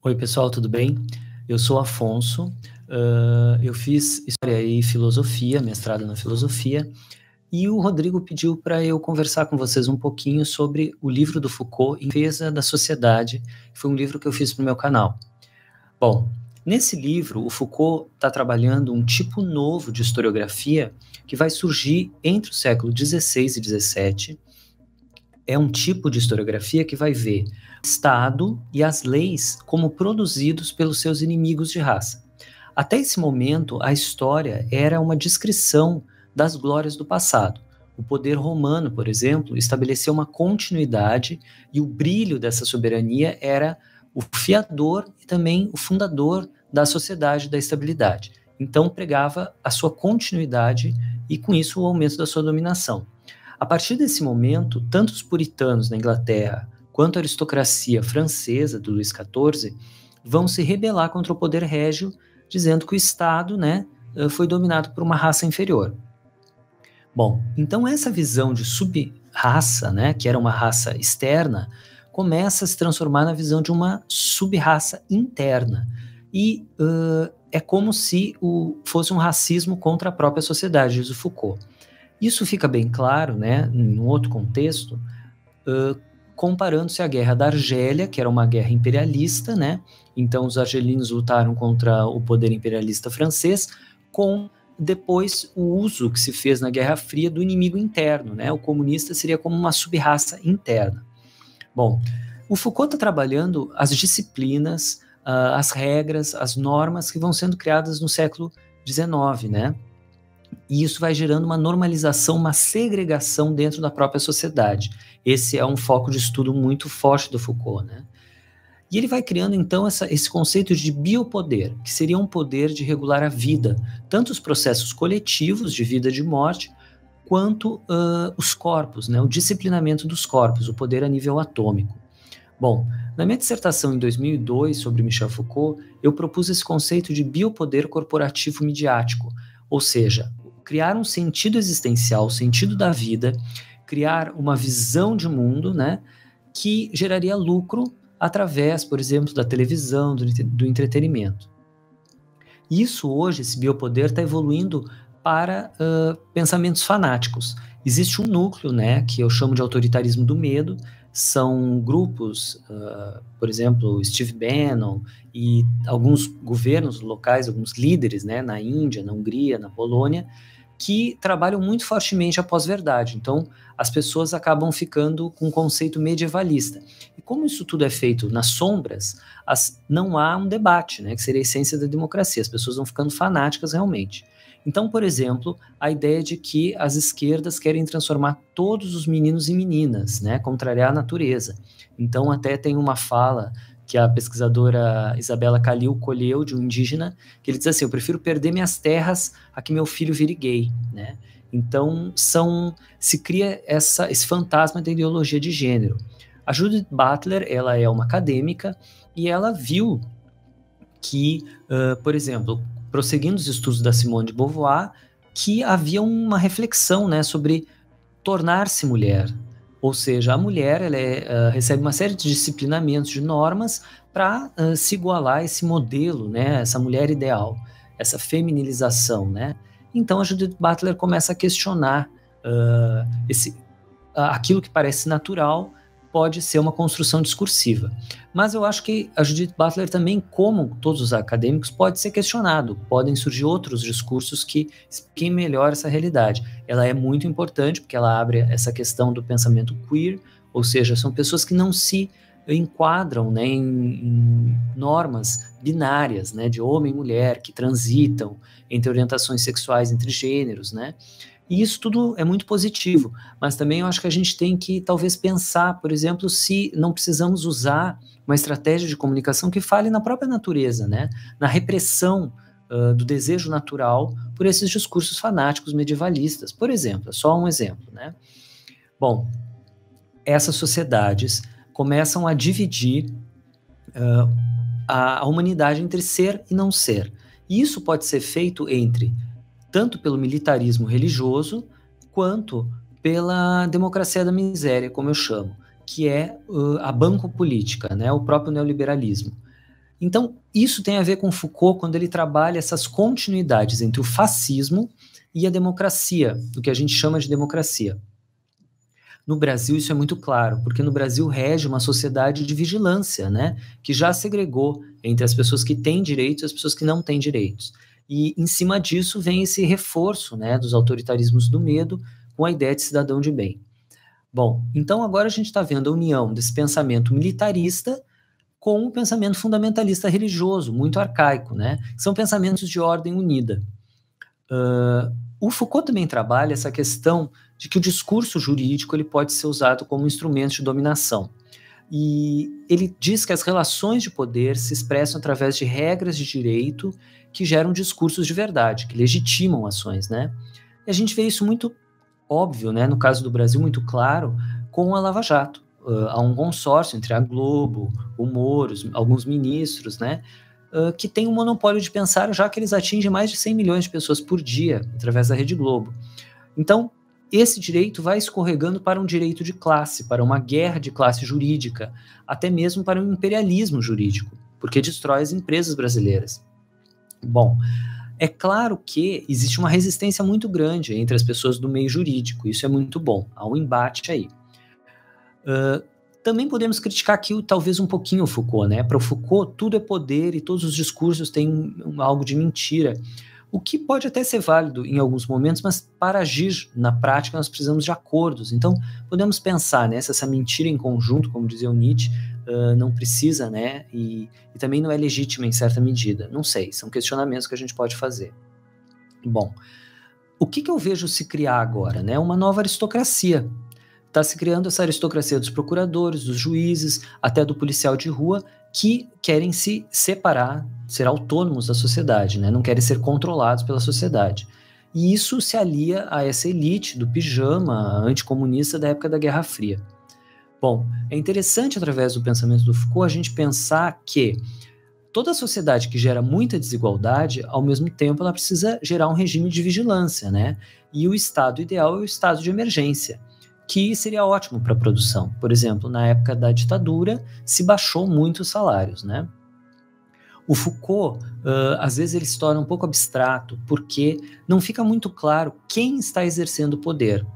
Oi, pessoal, tudo bem? Eu sou Afonso, eu fiz História e Filosofia, mestrado na Filosofia, e o Rodrigo pediu para eu conversar com vocês um pouquinho sobre o livro do Foucault, Em Defesa da Sociedade, que foi um livro que eu fiz para o meu canal. Bom, nesse livro, o Foucault está trabalhando um tipo novo de historiografia que vai surgir entre o século XVI e XVII. É um tipo de historiografia que vai ver o Estado e as leis como produzidos pelos seus inimigos de raça. Até esse momento, a história era uma descrição das glórias do passado. O poder romano, por exemplo, estabeleceu uma continuidade e o brilho dessa soberania era o fiador e também o fundador da sociedade da estabilidade. Então, pregava a sua continuidade e, com isso, o aumento da sua dominação. A partir desse momento, tanto os puritanos na Inglaterra quanto a aristocracia francesa do Luís XIV vão se rebelar contra o poder régio, dizendo que o Estado, foi dominado por uma raça inferior. Bom, então essa visão de sub-raça, que era uma raça externa, começa a se transformar na visão de uma sub-raça interna. E é como se fosse um racismo contra a própria sociedade, diz o Foucault. Isso fica bem claro, em um outro contexto, comparando-se à Guerra da Argélia, que era uma guerra imperialista, então os argelinos lutaram contra o poder imperialista francês, com depois o uso que se fez na Guerra Fria do inimigo interno, o comunista seria como uma sub-raça interna. Bom, o Foucault está trabalhando as disciplinas, as regras, as normas que vão sendo criadas no século XIX, e isso vai gerando uma normalização, uma segregação dentro da própria sociedade. Esse é um foco de estudo muito forte do Foucault, E ele vai criando, então, esse conceito de biopoder, que seria um poder de regular a vida, tanto os processos coletivos de vida e de morte, quanto os corpos, o disciplinamento dos corpos, o poder a nível atômico. Bom, na minha dissertação em 2002 sobre Michel Foucault, eu propus esse conceito de biopoder corporativo midiático, ou seja, criar um sentido existencial, o sentido da vida, criar uma visão de mundo, que geraria lucro através, por exemplo, da televisão, do entretenimento. Isso hoje, esse biopoder, está evoluindo para pensamentos fanáticos. Existe um núcleo, que eu chamo de autoritarismo do medo, são grupos, por exemplo, Steve Bannon e alguns governos locais, alguns líderes, na Índia, na Hungria, na Polônia, que trabalham muito fortemente a pós-verdade. Então, as pessoas acabam ficando com um conceito medievalista. E como isso tudo é feito nas sombras, não há um debate, que seria a essência da democracia. As pessoas vão ficando fanáticas realmente. Então, por exemplo, a ideia de que as esquerdas querem transformar todos os meninos em meninas, contrariar a natureza. Então, até tem uma fala que a pesquisadora Isabela Calil colheu de um indígena, que ele diz assim: eu prefiro perder minhas terras a que meu filho vire gay, Então, se cria esse fantasma da ideologia de gênero. A Judith Butler, ela é uma acadêmica e ela viu que, por exemplo, prosseguindo os estudos da Simone de Beauvoir, que havia uma reflexão, sobre tornar-se mulher. Ou seja, a mulher recebe uma série de disciplinamentos, de normas, para se igualar a esse modelo, essa mulher ideal, essa feminilização. Então, a Judith Butler começa a questionar aquilo que parece natural pode ser uma construção discursiva. Mas eu acho que a Judith Butler também, como todos os acadêmicos, pode ser questionado, podem surgir outros discursos que expliquem melhor essa realidade. Ela é muito importante porque ela abre essa questão do pensamento queer, ou seja, são pessoas que não se enquadram em normas binárias, de homem e mulher, que transitam entre orientações sexuais, entre gêneros, E isso tudo é muito positivo, mas também eu acho que a gente tem que talvez pensar, por exemplo, se não precisamos usar uma estratégia de comunicação que fale na própria natureza, na repressão do desejo natural por esses discursos fanáticos medievalistas. Por exemplo, é só um exemplo. Bom, essas sociedades começam a dividir a humanidade entre ser e não ser. E isso pode ser feito tanto pelo militarismo religioso, quanto pela democracia da miséria, como eu chamo, que é a bancopolítica, o próprio neoliberalismo. Então, isso tem a ver com Foucault quando ele trabalha essas continuidades entre o fascismo e a democracia, o que a gente chama de democracia. No Brasil isso é muito claro, porque no Brasil rege uma sociedade de vigilância, né, que já segregou entre as pessoas que têm direitos e as pessoas que não têm direitos. E em cima disso vem esse reforço, né, dos autoritarismos do medo com a ideia de cidadão de bem. Bom, então agora a gente está vendo a união desse pensamento militarista com o pensamento fundamentalista religioso, muito arcaico, né? São pensamentos de ordem unida. O Foucault também trabalha essa questão de que o discurso jurídico ele pode ser usado como instrumento de dominação. E ele diz que as relações de poder se expressam através de regras de direito que geram discursos de verdade, que legitimam ações, né? E a gente vê isso muito óbvio, né? No caso do Brasil, muito claro, com a Lava Jato. Há um consórcio entre a Globo, o Moro, alguns ministros, né? Que tem um monopólio de pensar, já que eles atingem mais de 100 milhões de pessoas por dia, através da Rede Globo. Então, esse direito vai escorregando para um direito de classe, para uma guerra de classe jurídica, até mesmo para um imperialismo jurídico, porque destrói as empresas brasileiras. Bom, é claro que existe uma resistência muito grande entre as pessoas do meio jurídico, isso é muito bom, há um embate aí. Também podemos criticar aqui talvez um pouquinho o Foucault, né? Para o Foucault tudo é poder e todos os discursos têm algo de mentira, o que pode até ser válido em alguns momentos, mas para agir na prática nós precisamos de acordos. Então podemos pensar, né, se essa mentira em conjunto, como dizia o Nietzsche, não precisa, né, e também não é legítima em certa medida. Não sei, são questionamentos que a gente pode fazer. Bom, o que eu vejo se criar agora, né? Uma nova aristocracia. Está se criando essa aristocracia dos procuradores, dos juízes, até do policial de rua, que querem se separar, ser autônomos da sociedade, né? Não querem ser controlados pela sociedade. E isso se alia a essa elite do pijama anticomunista da época da Guerra Fria. Bom, é interessante, através do pensamento do Foucault, a gente pensar que toda sociedade que gera muita desigualdade, ao mesmo tempo, ela precisa gerar um regime de vigilância, né? E o estado ideal é o estado de emergência, que seria ótimo para a produção. Por exemplo, na época da ditadura, se baixou muito os salários, né? O Foucault, às vezes, ele se torna um pouco abstrato, porque não fica muito claro quem está exercendo o poder.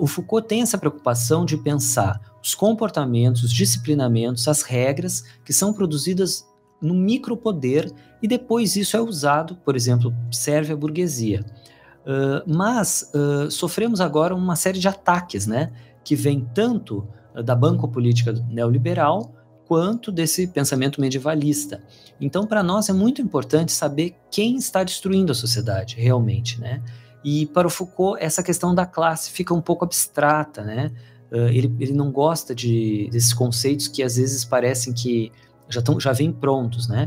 O Foucault tem essa preocupação de pensar os comportamentos, os disciplinamentos, as regras que são produzidas no micropoder e depois isso é usado, por exemplo, serve à burguesia. Mas sofremos agora uma série de ataques, né, que vem tanto da bancopolítica neoliberal quanto desse pensamento medievalista. Então, para nós é muito importante saber quem está destruindo a sociedade realmente, né? E para o Foucault essa questão da classe fica um pouco abstrata, né? Ele não gosta desses conceitos que às vezes parecem que já vêm prontos, né?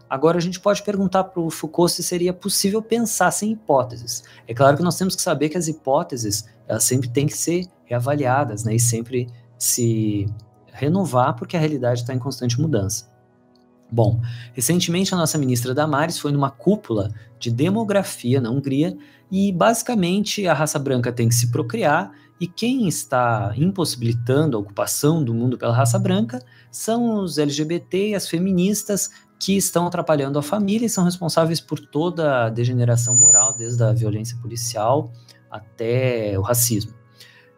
Agora a gente pode perguntar para o Foucault se seria possível pensar sem hipóteses. É claro que nós temos que saber que as hipóteses elas sempre têm que ser reavaliadas, né, e sempre se renovar porque a realidade está em constante mudança. Bom, recentemente a nossa ministra Damares foi numa cúpula de demografia na Hungria e basicamente a raça branca tem que se procriar e quem está impossibilitando a ocupação do mundo pela raça branca são os LGBT e as feministas que estão atrapalhando a família e são responsáveis por toda a degeneração moral, desde a violência policial até o racismo.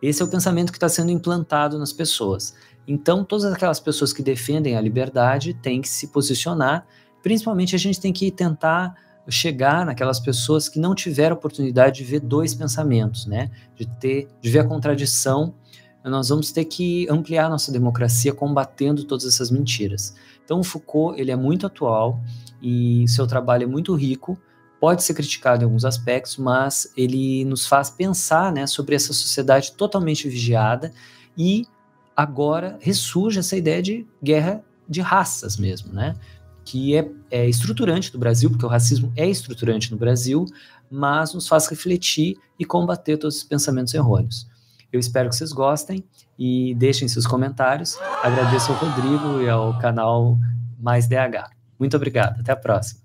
Esse é o pensamento que está sendo implantado nas pessoas. Então, todas aquelas pessoas que defendem a liberdade têm que se posicionar, principalmente a gente tem que tentar chegar naquelas pessoas que não tiveram oportunidade de ver dois pensamentos, né? De ver a contradição. Nós vamos ter que ampliar a nossa democracia combatendo todas essas mentiras. Então o Foucault ele é muito atual e seu trabalho é muito rico, pode ser criticado em alguns aspectos, mas ele nos faz pensar, né, sobre essa sociedade totalmente vigiada e agora ressurge essa ideia de guerra de raças mesmo, né, que é estruturante do Brasil, porque o racismo é estruturante no Brasil, mas nos faz refletir e combater todos os pensamentos errôneos. Eu espero que vocês gostem e deixem seus comentários. Agradeço ao Rodrigo e ao canal Mais DH. Muito obrigado. Até a próxima.